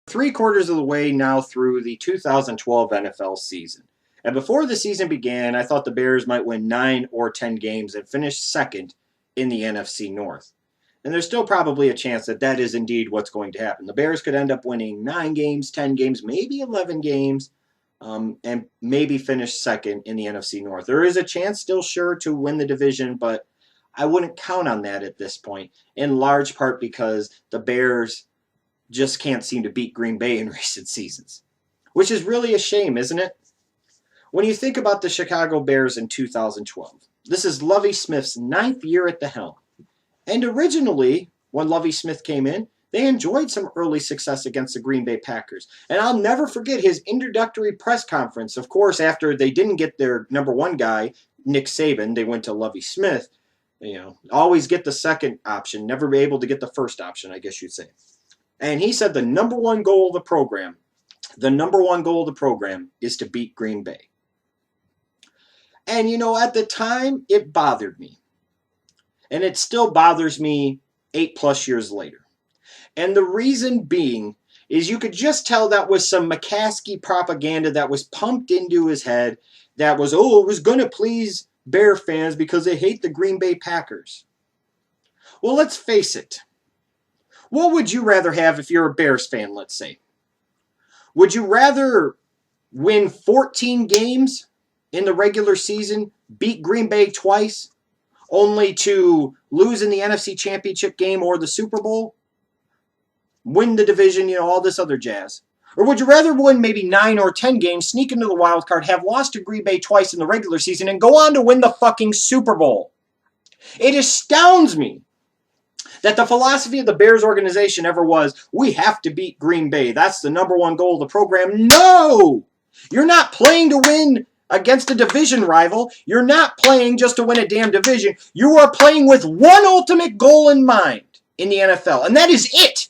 Three-quarters of the way now through the 2012 NFL season. And before the season began, I thought the Bears might win 9 or 10 games and finish second in the NFC North. And there's still probably a chance that that is indeed what's going to happen. The Bears could end up winning 9 games, 10 games, maybe 11 games, and maybe finish second in the NFC North. There is a chance still sure to win the division, but I wouldn't count on that at this point, in large part because the Bears just can't seem to beat Green Bay in recent seasons, which is really a shame, isn't it? When you think about the Chicago Bears in 2012, this is Lovie Smith's 9th year at the helm. And originally, when Lovie Smith came in, they enjoyed some early success against the Green Bay Packers. And I'll never forget his introductory press conference. Of course, after they didn't get their number one guy, Nick Saban, they went to Lovie Smith. Always get the second option, never be able to get the first option, I guess you'd say. And he said the number one goal of the program is to beat Green Bay. And, at the time, it bothered me. And it still bothers me 8+ years later. And the reason being is you could just tell that was some McCaskey propaganda that was pumped into his head that was, it was going to please Bear fans because they hate the Green Bay Packers. Well, let's face it. What would you rather have if you're a Bears fan, let's say? Would you rather win 14 games in the regular season, beat Green Bay twice, only to lose in the NFC Championship game or the Super Bowl, win the division, all this other jazz? Or would you rather win maybe 9 or 10 games, sneak into the wild card, have lost to Green Bay twice in the regular season, and go on to win the fucking Super Bowl? It astounds me that the philosophy of the Bears organization ever was, we have to beat Green Bay. That's the number one goal of the program. No! You're not playing to win against a division rival. You're not playing just to win a damn division. You are playing with one ultimate goal in mind in the NFL, and that is it.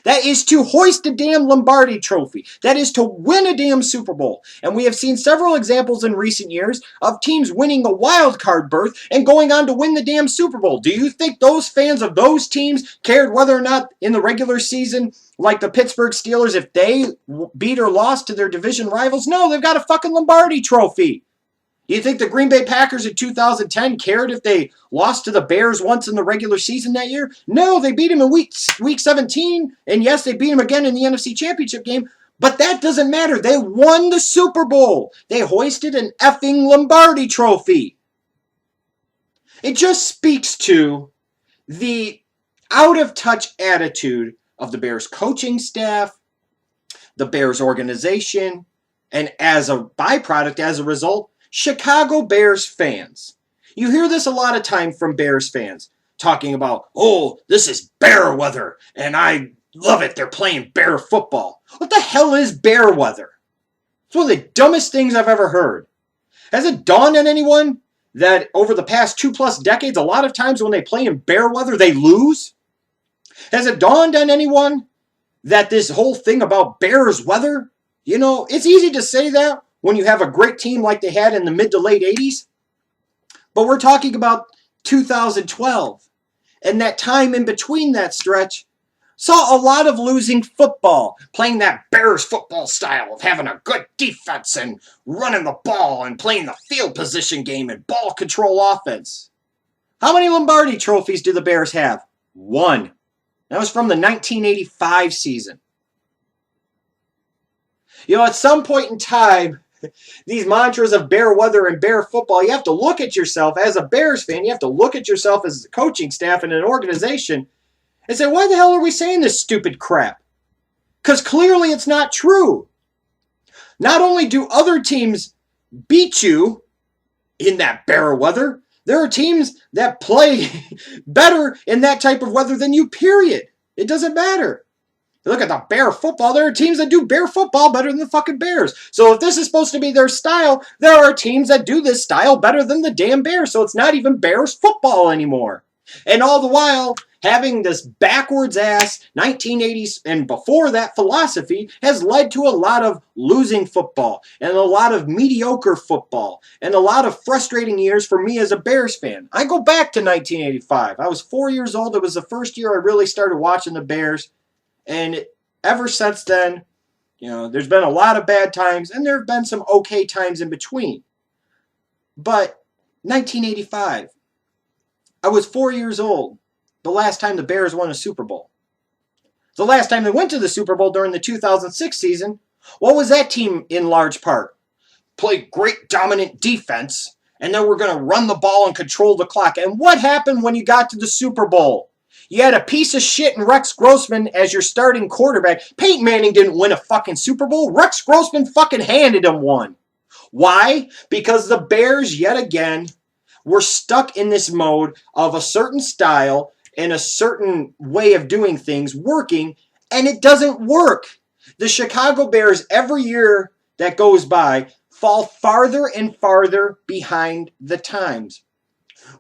That is to hoist a damn Lombardi trophy. That is to win a damn Super Bowl. And we have seen several examples in recent years of teams winning a wild card berth and going on to win the damn Super Bowl. Do you think those fans of those teams cared whether or not in the regular season, like the Pittsburgh Steelers, if they beat or lost to their division rivals? No, they've got a fucking Lombardi trophy. You think the Green Bay Packers in 2010 cared if they lost to the Bears once in the regular season that year? No, they beat them in week 17, and yes, they beat them again in the NFC Championship game, but that doesn't matter. They won the Super Bowl. They hoisted an effing Lombardi trophy. It just speaks to the out-of-touch attitude of the Bears coaching staff, the Bears organization, and as a byproduct, as a result, Chicago Bears fans. You hear this a lot of time from Bears fans talking about, this is bear weather, and I love it. They're playing bear football. What the hell is bear weather? It's one of the dumbest things I've ever heard. Has it dawned on anyone that over the past 2+ decades, a lot of times when they play in bear weather, they lose? Has it dawned on anyone that this whole thing about Bears weather, it's easy to say that when you have a great team like they had in the mid to late 80s. But we're talking about 2012. And that time in between that stretch saw a lot of losing football, playing that Bears football style of having a good defense and running the ball and playing the field position game and ball control offense. How many Lombardi trophies do the Bears have? 1. That was from the 1985 season. At some point in time, these mantras of bear weather and bear football, you have to look at yourself as a Bears fan. You have to look at yourself as a coaching staff and an organization and say, why the hell are we saying this stupid crap? Because clearly it's not true. Not only do other teams beat you in that bear weather, there are teams that play better in that type of weather than you, period. It doesn't matter. Look at the bear football. There are teams that do bear football better than the fucking Bears. So if this is supposed to be their style, there are teams that do this style better than the damn Bears. So it's not even Bears football anymore. And all the while, having this backwards-ass 1980s and before that philosophy has led to a lot of losing football and a lot of mediocre football and a lot of frustrating years for me as a Bears fan. I go back to 1985. I was 4 years old. It was the first year I really started watching the Bears. And ever since then, there's been a lot of bad times, and there have been some okay times in between. But 1985, I was 4 years old the last time the Bears won a Super Bowl. The last time they went to the Super Bowl during the 2006 season, what was that team in large part? Played great dominant defense, and then we're going to run the ball and control the clock. And what happened when you got to the Super Bowl? You had a piece of shit in Rex Grossman as your starting quarterback. Peyton Manning didn't win a fucking Super Bowl. Rex Grossman fucking handed him one. Why? Because the Bears, yet again, were stuck in this mode of a certain style and a certain way of doing things working, and it doesn't work. The Chicago Bears, every year that goes by, fall farther and farther behind the times.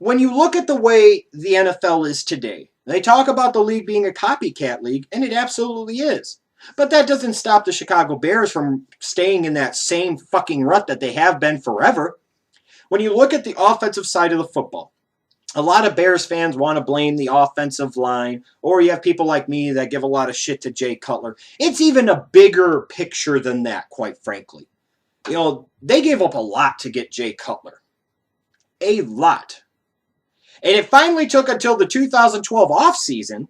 When you look at the way the NFL is today, they talk about the league being a copycat league, and it absolutely is. But that doesn't stop the Chicago Bears from staying in that same fucking rut that they have been forever. When you look at the offensive side of the football, a lot of Bears fans want to blame the offensive line, or you have people like me that give a lot of shit to Jay Cutler. It's even a bigger picture than that, quite frankly. They gave up a lot to get Jay Cutler. A lot. And it finally took until the 2012 offseason,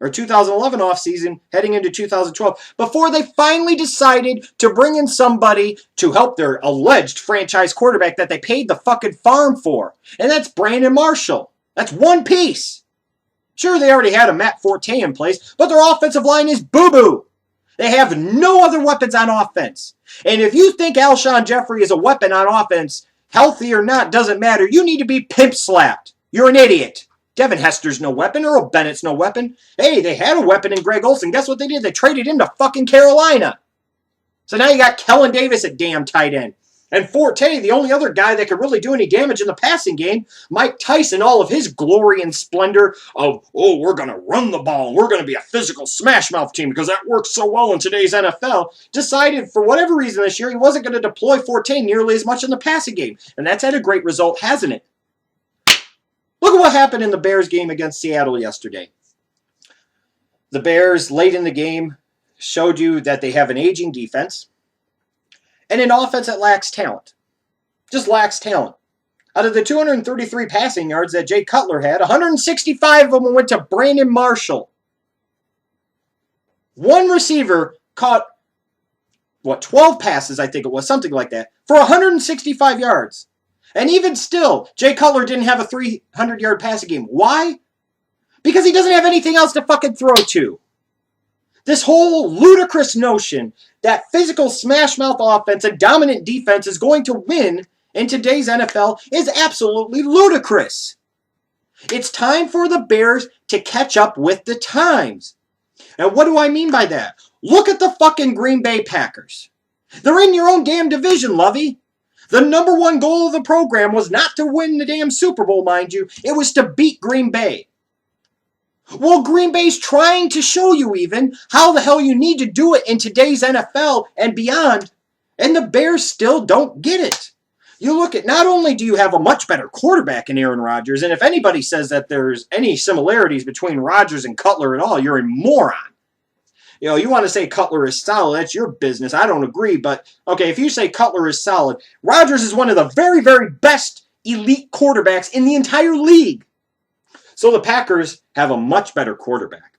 or 2011 offseason, heading into 2012, before they finally decided to bring in somebody to help their alleged franchise quarterback that they paid the fucking farm for. And that's Brandon Marshall. That's one piece. Sure, they already had a Matt Forte in place, but their offensive line is boo-boo. They have no other weapons on offense. And if you think Alshon Jeffrey is a weapon on offense, healthy or not, doesn't matter. You need to be pimp-slapped. You're an idiot. Devin Hester's no weapon. Earl Bennett's no weapon. Hey, they had a weapon in Greg Olsen. Guess what they did? They traded him to fucking Carolina. So now you got Kellen Davis at damn tight end. And Forte, the only other guy that could really do any damage in the passing game, Mike Tyson, all of his glory and splendor of, we're going to run the ball. We're going to be a physical smash mouth team because that works so well in today's NFL, decided for whatever reason this year he wasn't going to deploy Forte nearly as much in the passing game. And that's had a great result, hasn't it? Look at what happened in the Bears game against Seattle yesterday. The Bears, late in the game, showed you that they have an aging defense and an offense that lacks talent. Just lacks talent. Out of the 233 passing yards that Jay Cutler had, 165 of them went to Brandon Marshall. One receiver caught, 12 passes, I think it was, something like that, for 165 yards. And even still, Jay Cutler didn't have a 300-yard passing game. Why? Because he doesn't have anything else to fucking throw to. This whole ludicrous notion that physical smash-mouth offense and dominant defense is going to win in today's NFL is absolutely ludicrous. It's time for the Bears to catch up with the times. And what do I mean by that? Look at the fucking Green Bay Packers. They're in your own damn division, Lovey. The number one goal of the program was not to win the damn Super Bowl, mind you. It was to beat Green Bay. Well, Green Bay's trying to show you even how the hell you need to do it in today's NFL and beyond, and the Bears still don't get it. You look at, not only do you have a much better quarterback in Aaron Rodgers, and if anybody says that there's any similarities between Rodgers and Cutler at all, you're a moron. You want to say Cutler is solid, that's your business. I don't agree, but okay, if you say Cutler is solid, Rodgers is one of the very, very best elite quarterbacks in the entire league. So the Packers have a much better quarterback.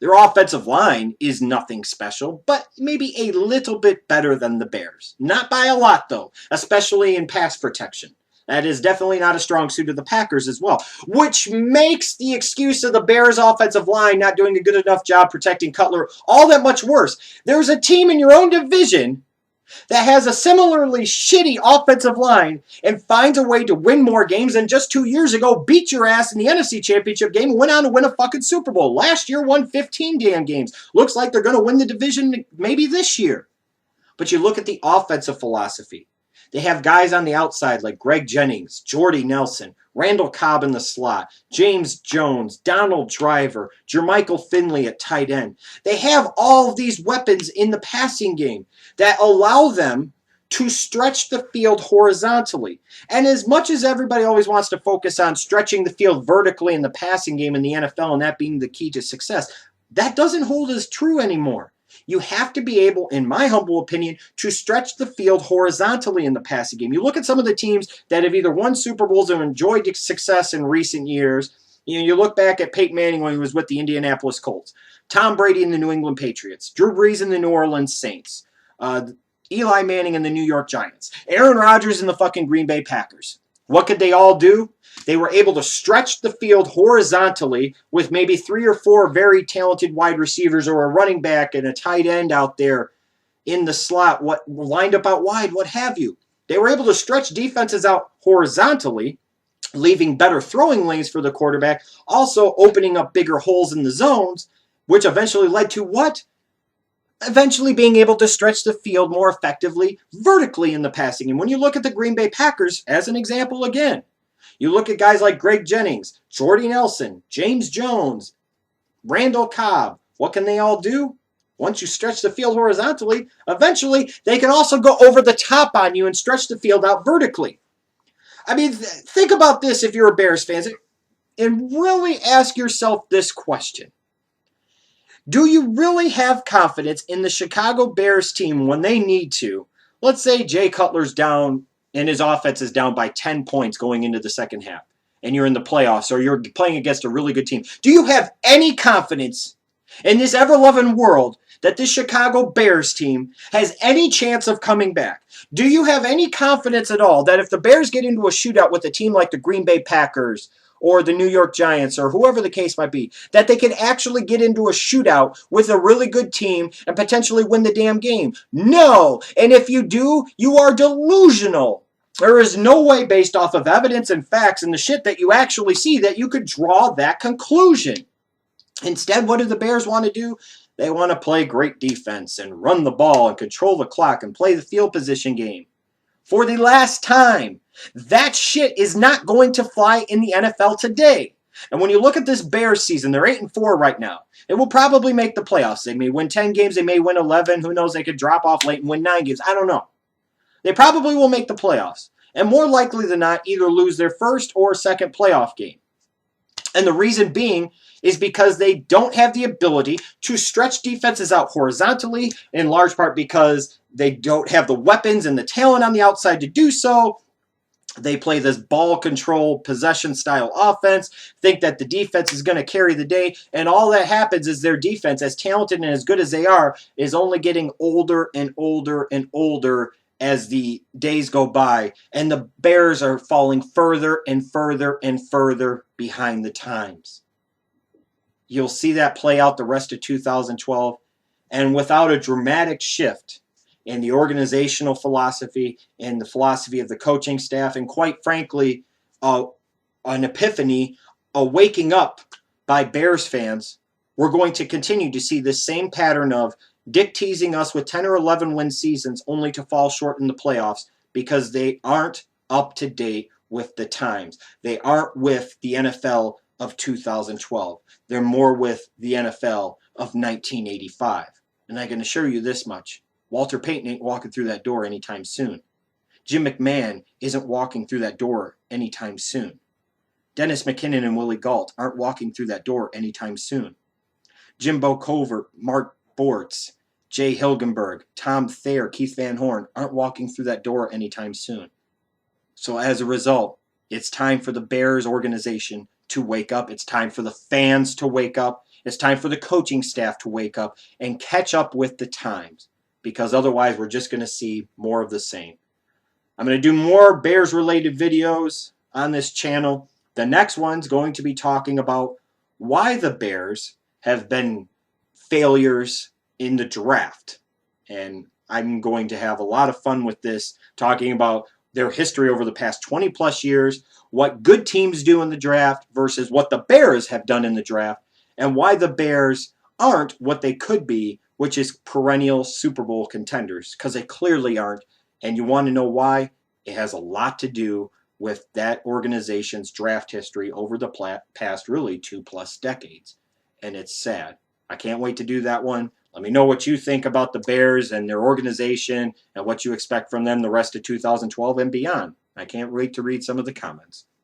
Their offensive line is nothing special, but maybe a little bit better than the Bears. Not by a lot, though, especially in pass protection. That is definitely not a strong suit of the Packers as well, which makes the excuse of the Bears' offensive line not doing a good enough job protecting Cutler all that much worse. There's a team in your own division that has a similarly shitty offensive line and finds a way to win more games than just 2 years ago, beat your ass in the NFC Championship game, and went on to win a fucking Super Bowl. Last year won 15 damn games. Looks like they're going to win the division maybe this year. But you look at the offensive philosophy. They have guys on the outside like Greg Jennings, Jordy Nelson, Randall Cobb in the slot, James Jones, Donald Driver, Jermichael Finley at tight end. They have all of these weapons in the passing game that allow them to stretch the field horizontally. And as much as everybody always wants to focus on stretching the field vertically in the passing game in the NFL and that being the key to success, That doesn't hold as true anymore. You have to be able, in my humble opinion, to stretch the field horizontally in the passing game. You look at some of the teams that have either won Super Bowls or enjoyed success in recent years. You look back at Peyton Manning when he was with the Indianapolis Colts, Tom Brady in the New England Patriots, Drew Brees in the New Orleans Saints, Eli Manning in the New York Giants, Aaron Rodgers in the fucking Green Bay Packers. What could they all do? They were able to stretch the field horizontally with maybe 3 or 4 very talented wide receivers or a running back and a tight end out there in the slot, what lined up out wide, what have you. They were able to stretch defenses out horizontally, leaving better throwing lanes for the quarterback, also opening up bigger holes in the zones, which eventually led to what? Eventually being able to stretch the field more effectively vertically in the passing. And when you look at the Green Bay Packers, as an example again, you look at guys like Greg Jennings, Jordy Nelson, James Jones, Randall Cobb. What can they all do? Once you stretch the field horizontally, eventually they can also go over the top on you and stretch the field out vertically. I mean, think about this if you're a Bears fan, and really ask yourself this question. Do you really have confidence in the Chicago Bears team when they need to? Let's say Jay Cutler's down and his offense is down by 10 points going into the second half, and you're in the playoffs or you're playing against a really good team. Do you have any confidence in this ever-loving world that this Chicago Bears team has any chance of coming back? Do you have any confidence at all that if the Bears get into a shootout with a team like the Green Bay Packers or the New York Giants or whoever the case might be, that they can actually get into a shootout with a really good team and potentially win the damn game? No. And if you do, you are delusional. There is no way based off of evidence and facts and the shit that you actually see that you could draw that conclusion. Instead, what do the Bears want to do? They want to play great defense and run the ball and control the clock and play the field position game. For the last time, that shit is not going to fly in the NFL today. And when you look at this Bears season, they're 8-4 right now. They will probably make the playoffs. They may win 10 games. They may win 11. Who knows? They could drop off late and win 9 games. I don't know. They probably will make the playoffs. And more likely than not, either lose their first or second playoff game. And the reason being is because they don't have the ability to stretch defenses out horizontally, in large part because they don't have the weapons and the talent on the outside to do so. They play this ball control possession style offense, think that the defense is going to carry the day, and all that happens is their defense, as talented and as good as they are, is only getting older and older and older as the days go by, and the Bears are falling further and further and further behind the times. You'll see that play out the rest of 2012, and without a dramatic shift in the organizational philosophy and the philosophy of the coaching staff, and quite frankly, an epiphany, a waking up by Bears fans, we're going to continue to see this same pattern of Dick teasing us with 10 or 11 win seasons only to fall short in the playoffs because they aren't up to date with the times. They aren't with the NFL of 2012. They're more with the NFL of 1985. And I can assure you this much. Walter Payton ain't walking through that door anytime soon. Jim McMahon isn't walking through that door anytime soon. Dennis McKinnon and Willie Gault aren't walking through that door anytime soon. Jimbo Covert, Mark Bortz, Jay Hilgenberg, Tom Thayer, Keith Van Horn aren't walking through that door anytime soon. So as a result, it's time for the Bears organization to wake up. It's time for the fans to wake up. It's time for the coaching staff to wake up and catch up with the times, because otherwise we're just going to see more of the same. I'm going to do more Bears-related videos on this channel. The next one's going to be talking about why the Bears have been failures in the draft. And I'm going to have a lot of fun with this, talking about their history over the past 20 plus years, what good teams do in the draft versus what the Bears have done in the draft, and why the Bears aren't what they could be, which is perennial Super Bowl contenders, because they clearly aren't. And you want to know why? It has a lot to do with that organization's draft history over the past really 2+ decades. And it's sad. I can't wait to do that one. Let me know what you think about the Bears and their organization and what you expect from them the rest of 2012 and beyond. I can't wait to read some of the comments.